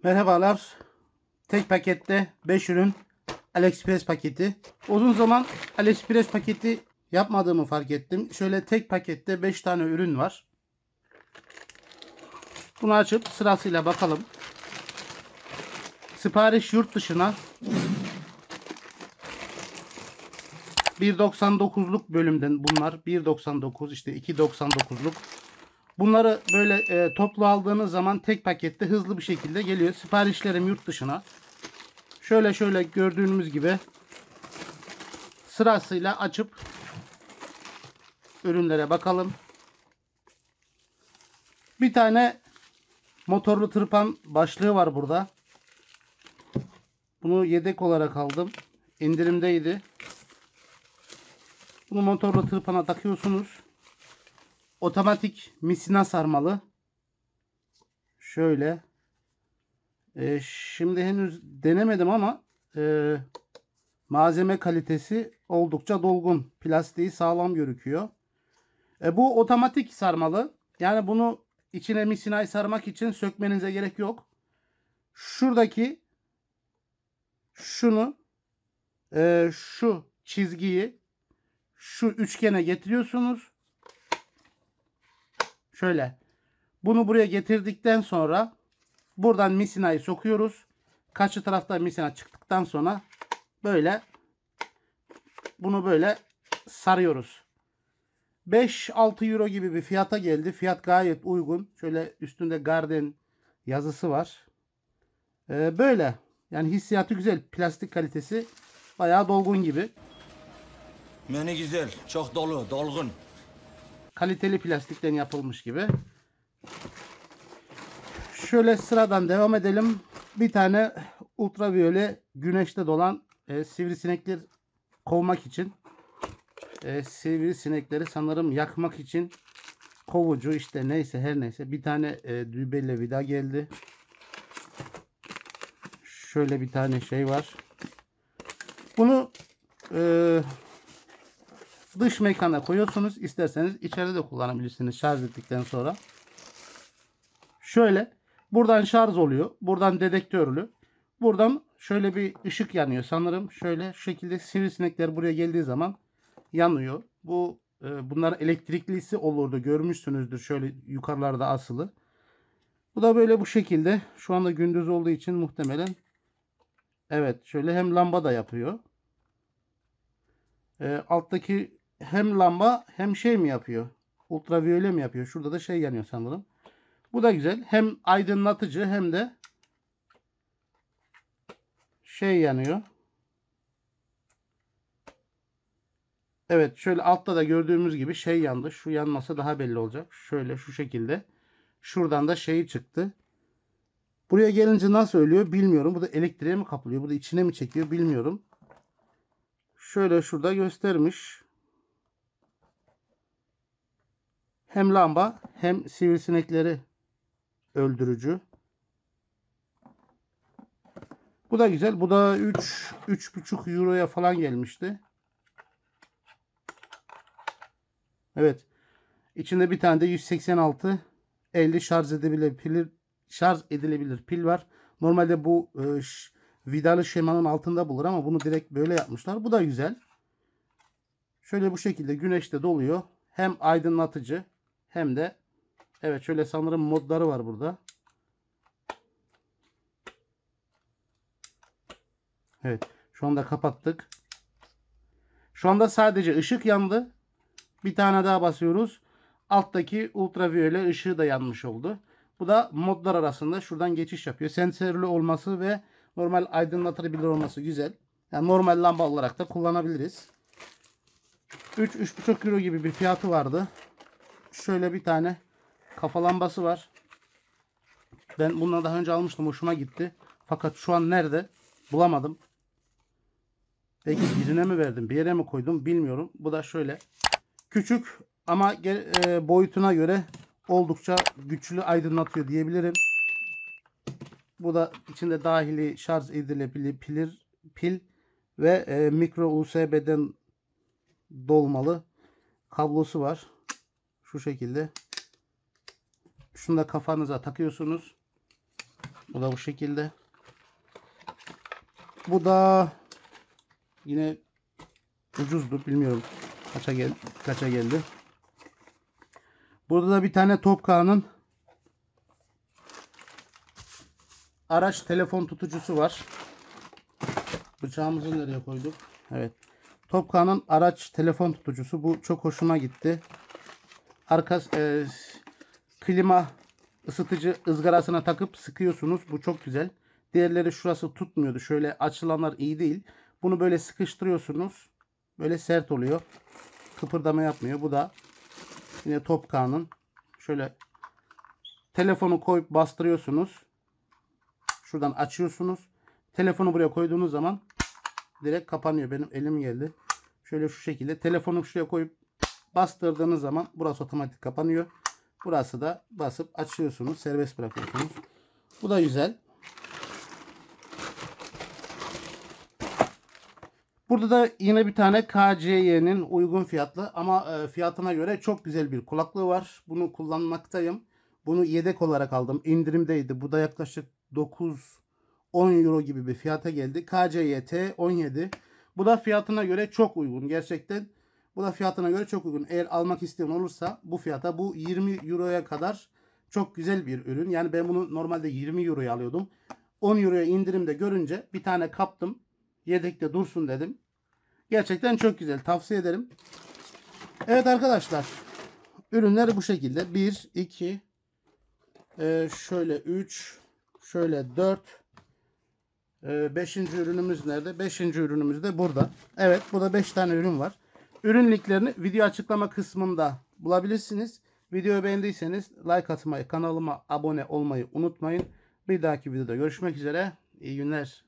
Merhabalar. Tek pakette 5 ürün AliExpress paketi. Uzun zaman AliExpress paketi yapmadığımı fark ettim. Şöyle tek pakette 5 tane ürün var. Bunu açıp sırasıyla bakalım. Sipariş yurt dışına 1.99'luk bölümden bunlar. 1.99 işte 2.99'luk. Bunları böyle toplu aldığınız zaman tek pakette hızlı bir şekilde geliyor. Siparişlerim yurt dışına. Şöyle gördüğünüz gibi sırasıyla açıp ürünlere bakalım. Bir tane motorlu tırpan başlığı var burada. Bunu yedek olarak aldım. İndirimdeydi. Bunu motorlu tırpana takıyorsunuz. Otomatik misina sarmalı. Şöyle. Şimdi henüz denemedim ama malzeme kalitesi oldukça dolgun. Plastiği sağlam gözüküyor. Bu otomatik sarmalı. Yani bunu içine misinayı sarmak için sökmenize gerek yok. Şuradaki şunu şu çizgiyi şu üçgene getiriyorsunuz. Şöyle. Bunu buraya getirdikten sonra buradan misinayı sokuyoruz. Karşı tarafta misina çıktıktan sonra böyle bunu böyle sarıyoruz. 5-6 euro gibi bir fiyata geldi. Fiyat gayet uygun. Şöyle üstünde Garden yazısı var. Böyle. Yani hissiyatı güzel. Plastik kalitesi bayağı dolgun gibi. Menü güzel. Çok dolu, dolgun. Kaliteli plastikten yapılmış gibi. Şöyle sıradan devam edelim. Bir tane ultraviyole güneşte dolan sivrisinekler kovmak için. Sivrisinekleri sanırım yakmak için kovucu işte neyse her neyse. Bir tane düğmeyle vida geldi. Şöyle bir tane şey var. Bunu dış mekana koyuyorsunuz. İsterseniz içeride de kullanabilirsiniz şarj ettikten sonra. Şöyle buradan şarj oluyor. Buradan dedektörlü. Buradan şöyle bir ışık yanıyor. Sanırım şöyle şu şekilde sivrisinekler buraya geldiği zaman yanıyor. Bunların elektriklisi olurdu. Görmüşsünüzdür şöyle yukarılarda asılı. Bu da böyle bu şekilde. Şu anda gündüz olduğu için muhtemelen. Evet şöyle hem lamba da yapıyor. Alttaki hem lamba hem şey mi yapıyor? Ultraviyole mi yapıyor? Şurada da şey yanıyor sanırım. Bu da güzel. Hem aydınlatıcı hem de şey yanıyor. Evet şöyle altta da gördüğümüz gibi şey yandı. Şu yanmasa daha belli olacak. Şöyle şu şekilde. Şuradan da şeyi çıktı. Buraya gelince nasıl ölüyor bilmiyorum. Bu da elektriğe mi kapılıyor? Bu da içine mi çekiyor bilmiyorum. Şöyle şurada göstermiş. Hem lamba hem sivrisinekleri öldürücü. Bu da güzel. Bu da 3,5 euroya falan gelmişti. Evet. İçinde bir tane de 186 50 şarj edilebilir pil var. Normalde bu vidalı şemanın altında bulur ama bunu direkt böyle yapmışlar. Bu da güzel. Şöyle bu şekilde güneşte doluyor. Hem aydınlatıcı hem de evet şöyle sanırım modları var burada. Evet. Şu anda kapattık. Şu anda sadece ışık yandı. Bir tane daha basıyoruz. Alttaki ultraviyole ışığı da yanmış oldu. Bu da modlar arasında şuradan geçiş yapıyor. Sensörlü olması ve normal aydınlatabilir olması güzel. Yani normal lamba olarak da kullanabiliriz. 3-3,5 euro gibi bir fiyatı vardı. Şöyle bir tane kafa lambası var. Ben bundan daha önce almıştım. Hoşuma gitti. Fakat şu an nerede? Bulamadım. Belki birine mi verdim? Bir yere mi koydum? Bilmiyorum. Bu da şöyle. Küçük ama boyutuna göre oldukça güçlü aydınlatıyor diyebilirim. Bu da içinde dahili şarj edilebilir pil ve mikro USB'den dolmalı kablosu var. Şu şekilde. Şunu da kafanıza takıyorsunuz. Bu da bu şekilde. Bu da yine ucuzdu. Bilmiyorum kaça geldi. Burada da bir tane Topkapı'nın araç telefon tutucusu var. Bıçağımızı nereye koyduk? Evet. Topkapı'nın araç telefon tutucusu. Bu çok hoşuma gitti. Klima ısıtıcı ızgarasına takıp sıkıyorsunuz. Bu çok güzel. Diğerleri şurası tutmuyordu. Şöyle açılanlar iyi değil. Bunu böyle sıkıştırıyorsunuz. Böyle sert oluyor. Kıpırdama yapmıyor. Bu da yine Topkapı'nın. Şöyle telefonu koyup bastırıyorsunuz. Şuradan açıyorsunuz. Telefonu buraya koyduğunuz zaman direkt kapanıyor. Benim elim geldi. Şöyle şu şekilde telefonu şuraya koyup bastırdığınız zaman burası otomatik kapanıyor. Burası da basıp açıyorsunuz. Serbest bırakıyorsunuz. Bu da güzel. Burada da yine bir tane KCY'nin uygun fiyatlı ama fiyatına göre çok güzel bir kulaklığı var. Bunu kullanmaktayım. Bunu yedek olarak aldım. İndirimdeydi. Bu da yaklaşık 9-10 euro gibi bir fiyata geldi. KCY T17. Bu da fiyatına göre çok uygun. Gerçekten bu da fiyatına göre çok uygun. Eğer almak isteyen olursa bu fiyata, bu 20 euroya kadar çok güzel bir ürün. Yani ben bunu normalde 20 euroya alıyordum. 10 euroya indirimde görünce bir tane kaptım. Yedekte dursun dedim. Gerçekten çok güzel. Tavsiye ederim. Evet arkadaşlar. Ürünler bu şekilde. 1, 2, şöyle 3, şöyle 4, 5. ürünümüz nerede? 5. ürünümüz de burada. Evet, burada 5 tane ürün var. Ürün linklerini video açıklama kısmında bulabilirsiniz. Videoyu beğendiyseniz like atmayı, kanalıma abone olmayı unutmayın. Bir dahaki videoda görüşmek üzere. İyi günler.